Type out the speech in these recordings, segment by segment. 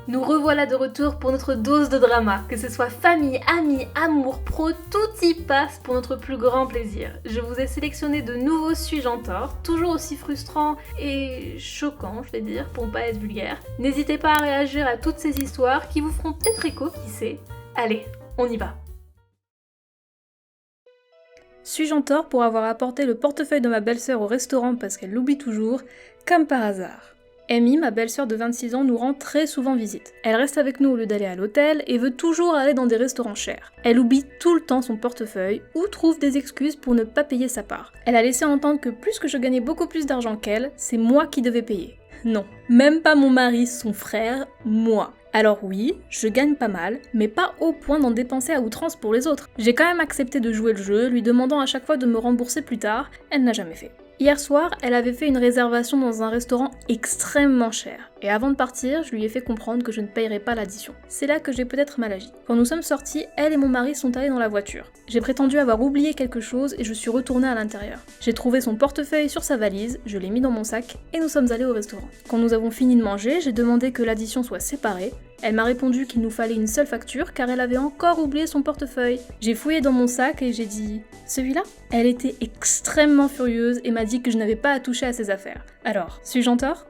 Nous revoilà de retour pour notre dose de drama. Que ce soit famille, amis, amour, pro, tout y passe pour notre plus grand plaisir. Je vous ai sélectionné de nouveaux Suis-je en tort, toujours aussi frustrants et choquants, je vais dire, pour ne pas être vulgaire. N'hésitez pas à réagir à toutes ces histoires qui vous feront peut-être écho, qui sait. Allez, on y va. Suis-je en tort pour avoir apporté le portefeuille de ma belle-sœur au restaurant parce qu'elle l'oublie toujours, comme par hasard. Amy, ma belle-sœur de 26 ans, nous rend très souvent visite. Elle reste avec nous au lieu d'aller à l'hôtel et veut toujours aller dans des restaurants chers. Elle oublie tout le temps son portefeuille ou trouve des excuses pour ne pas payer sa part. Elle a laissé entendre que puisque je gagnais beaucoup plus d'argent qu'elle, c'est moi qui devais payer. Non, même pas mon mari, son frère, moi. Alors oui, je gagne pas mal, mais pas au point d'en dépenser à outrance pour les autres. J'ai quand même accepté de jouer le jeu, lui demandant à chaque fois de me rembourser plus tard, elle n'a jamais fait. Hier soir, elle avait fait une réservation dans un restaurant extrêmement cher, et avant de partir, je lui ai fait comprendre que je ne payerais pas l'addition. C'est là que j'ai peut-être mal agi. Quand nous sommes sortis, elle et mon mari sont allés dans la voiture. J'ai prétendu avoir oublié quelque chose et je suis retournée à l'intérieur. J'ai trouvé son portefeuille sur sa valise, je l'ai mis dans mon sac, et nous sommes allés au restaurant. Quand nous avons fini de manger, j'ai demandé que l'addition soit séparée. Elle m'a répondu qu'il nous fallait une seule facture car elle avait encore oublié son portefeuille. J'ai fouillé dans mon sac et j'ai dit « Celui-là ?» Elle était extrêmement furieuse et m'a dit que je n'avais pas à toucher à ses affaires. Alors, suis-je en tort ?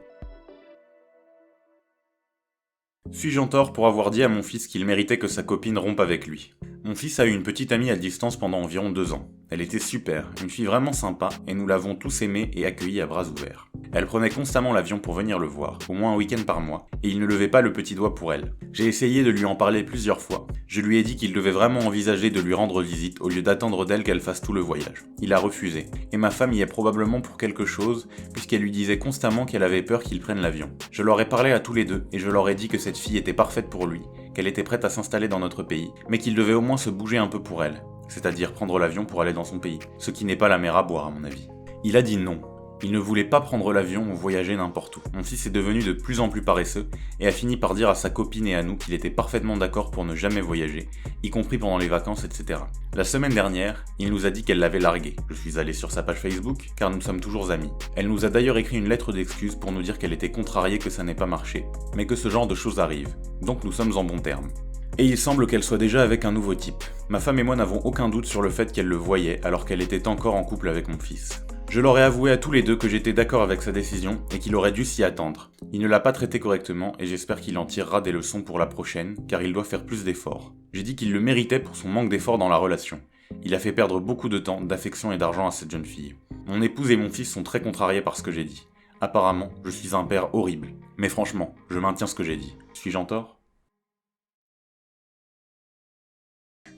Suis-je en tort pour avoir dit à mon fils qu'il méritait que sa copine rompe avec lui ? Mon fils a eu une petite amie à distance pendant environ 2 ans. Elle était super, une fille vraiment sympa, et nous l'avons tous aimée et accueillie à bras ouverts. Elle prenait constamment l'avion pour venir le voir, au moins un week-end par mois, et il ne levait pas le petit doigt pour elle. J'ai essayé de lui en parler plusieurs fois. Je lui ai dit qu'il devait vraiment envisager de lui rendre visite au lieu d'attendre d'elle qu'elle fasse tout le voyage. Il a refusé, et ma femme y est probablement pour quelque chose, puisqu'elle lui disait constamment qu'elle avait peur qu'il prenne l'avion. Je leur ai parlé à tous les deux, et je leur ai dit que cette fille était parfaite pour lui, qu'elle était prête à s'installer dans notre pays, mais qu'il devait au moins se bouger un peu pour elle, c'est-à-dire prendre l'avion pour aller dans son pays, ce qui n'est pas la mer à boire à mon avis. Il a dit non. Il ne voulait pas prendre l'avion ou voyager n'importe où. Mon fils est devenu de plus en plus paresseux et a fini par dire à sa copine et à nous qu'il était parfaitement d'accord pour ne jamais voyager, y compris pendant les vacances, etc. La semaine dernière, il nous a dit qu'elle l'avait largué. Je suis allé sur sa page Facebook, car nous sommes toujours amis. Elle nous a d'ailleurs écrit une lettre d'excuse pour nous dire qu'elle était contrariée que ça n'ait pas marché, mais que ce genre de choses arrive. Donc nous sommes en bons termes. Et il semble qu'elle soit déjà avec un nouveau type. Ma femme et moi n'avons aucun doute sur le fait qu'elle le voyait alors qu'elle était encore en couple avec mon fils. Je leur ai avoué à tous les deux que j'étais d'accord avec sa décision et qu'il aurait dû s'y attendre. Il ne l'a pas traité correctement et j'espère qu'il en tirera des leçons pour la prochaine, car il doit faire plus d'efforts. J'ai dit qu'il le méritait pour son manque d'efforts dans la relation. Il a fait perdre beaucoup de temps, d'affection et d'argent à cette jeune fille. Mon épouse et mon fils sont très contrariés par ce que j'ai dit. Apparemment, je suis un père horrible. Mais franchement, je maintiens ce que j'ai dit. Suis-je en tort ?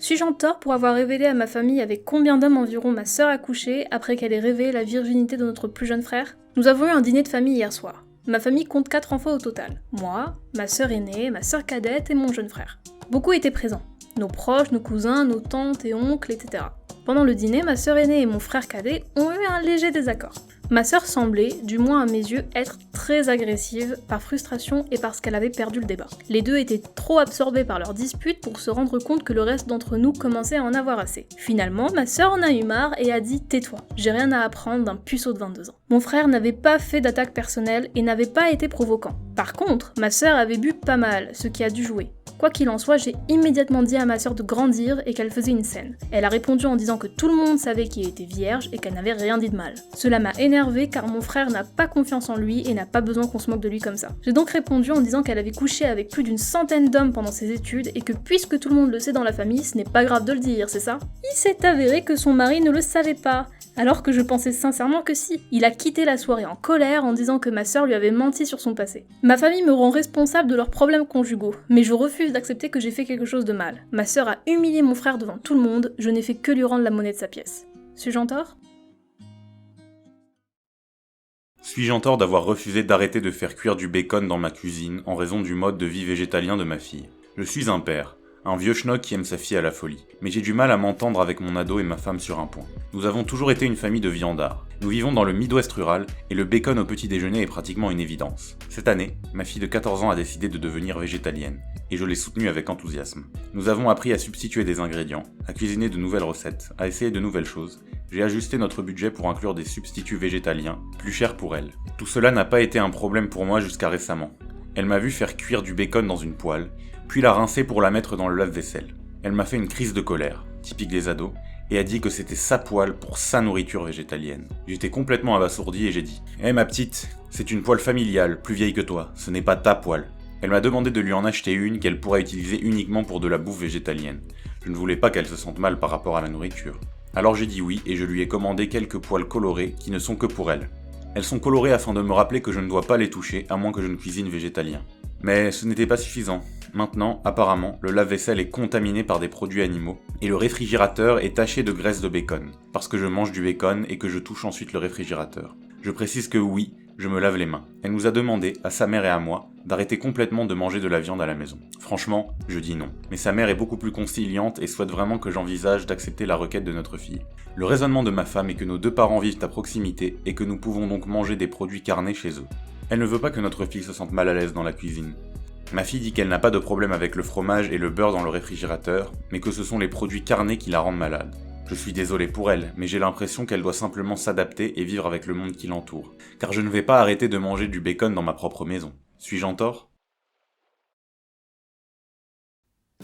Suis-je en tort pour avoir révélé à ma famille avec combien d'hommes environ ma sœur a couché après qu'elle ait révélé la virginité de notre plus jeune frère ? Nous avons eu un dîner de famille hier soir. Ma famille compte 4 enfants au total. Moi, ma sœur aînée, ma sœur cadette et mon jeune frère. Beaucoup étaient présents. Nos proches, nos cousins, nos tantes et oncles, etc. Pendant le dîner, ma sœur aînée et mon frère cadet ont eu un léger désaccord. Ma sœur semblait, du moins à mes yeux, être très agressive, par frustration et parce qu'elle avait perdu le débat. Les deux étaient trop absorbés par leur dispute pour se rendre compte que le reste d'entre nous commençait à en avoir assez. Finalement, ma sœur en a eu marre et a dit « Tais-toi, j'ai rien à apprendre d'un puceau de 22 ans ». Mon frère n'avait pas fait d'attaque personnelle et n'avait pas été provoquant. Par contre, ma sœur avait bu pas mal, ce qui a dû jouer. Quoi qu'il en soit, j'ai immédiatement dit à ma sœur de grandir et qu'elle faisait une scène. Elle a répondu en disant que tout le monde savait qu'il était vierge et qu'elle n'avait rien dit de mal. Cela m'a énervée car mon frère n'a pas confiance en lui et n'a pas besoin qu'on se moque de lui comme ça. J'ai donc répondu en disant qu'elle avait couché avec plus d'une centaine d'hommes pendant ses études et que puisque tout le monde le sait dans la famille, ce n'est pas grave de le dire, c'est ça ? Il s'est avéré que son mari ne le savait pas. Alors que je pensais sincèrement que si. Il a quitté la soirée en colère en disant que ma sœur lui avait menti sur son passé. Ma famille me rend responsable de leurs problèmes conjugaux, mais je refuse d'accepter que j'ai fait quelque chose de mal. Ma sœur a humilié mon frère devant tout le monde, je n'ai fait que lui rendre la monnaie de sa pièce. Suis-je en tort ? Suis-je en tort d'avoir refusé d'arrêter de faire cuire du bacon dans ma cuisine en raison du mode de vie végétalien de ma fille ? Je suis un père. Un vieux schnock qui aime sa fille à la folie. Mais j'ai du mal à m'entendre avec mon ado et ma femme sur un point. Nous avons toujours été une famille de viandards. Nous vivons dans le Midwest rural et le bacon au petit déjeuner est pratiquement une évidence. Cette année, ma fille de 14 ans a décidé de devenir végétalienne et je l'ai soutenue avec enthousiasme. Nous avons appris à substituer des ingrédients, à cuisiner de nouvelles recettes, à essayer de nouvelles choses. J'ai ajusté notre budget pour inclure des substituts végétaliens, plus chers pour elle. Tout cela n'a pas été un problème pour moi jusqu'à récemment. Elle m'a vu faire cuire du bacon dans une poêle, puis la rincer pour la mettre dans le lave-vaisselle. Elle m'a fait une crise de colère, typique des ados, et a dit que c'était sa poêle pour sa nourriture végétalienne. J'étais complètement abasourdi et j'ai dit « Eh ma petite, c'est une poêle familiale, plus vieille que toi, ce n'est pas ta poêle. » Elle m'a demandé de lui en acheter une qu'elle pourrait utiliser uniquement pour de la bouffe végétalienne. Je ne voulais pas qu'elle se sente mal par rapport à la nourriture. Alors j'ai dit oui et je lui ai commandé quelques poêles colorées qui ne sont que pour elle. Elles sont colorées afin de me rappeler que je ne dois pas les toucher à moins que je ne cuisine végétalien. Mais ce n'était pas suffisant. Maintenant, apparemment, le lave-vaisselle est contaminé par des produits animaux et le réfrigérateur est taché de graisse de bacon, parce que je mange du bacon et que je touche ensuite le réfrigérateur. Je précise que oui, je me lave les mains. Elle nous a demandé, à sa mère et à moi, d'arrêter complètement de manger de la viande à la maison. Franchement, je dis non. Mais sa mère est beaucoup plus conciliante et souhaite vraiment que j'envisage d'accepter la requête de notre fille. Le raisonnement de ma femme est que nos deux parents vivent à proximité et que nous pouvons donc manger des produits carnés chez eux. Elle ne veut pas que notre fille se sente mal à l'aise dans la cuisine. Ma fille dit qu'elle n'a pas de problème avec le fromage et le beurre dans le réfrigérateur, mais que ce sont les produits carnés qui la rendent malade. Je suis désolé pour elle, mais j'ai l'impression qu'elle doit simplement s'adapter et vivre avec le monde qui l'entoure. Car je ne vais pas arrêter de manger du bacon dans ma propre maison. Suis-je en tort ?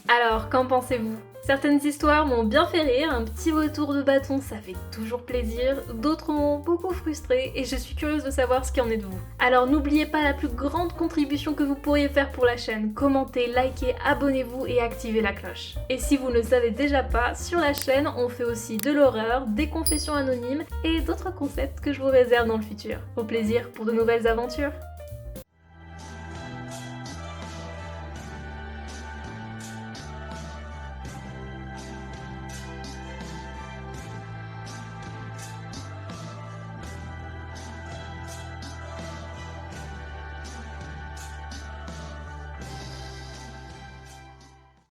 Alors, qu'en pensez-vous ? Certaines histoires m'ont bien fait rire, un petit retour de bâton ça fait toujours plaisir, d'autres m'ont beaucoup frustré et je suis curieuse de savoir ce qu'il en est de vous. Alors n'oubliez pas la plus grande contribution que vous pourriez faire pour la chaîne, commentez, likez, abonnez-vous et activez la cloche. Et si vous ne le savez déjà pas, sur la chaîne on fait aussi de l'horreur, des confessions anonymes et d'autres concepts que je vous réserve dans le futur. Au plaisir pour de nouvelles aventures.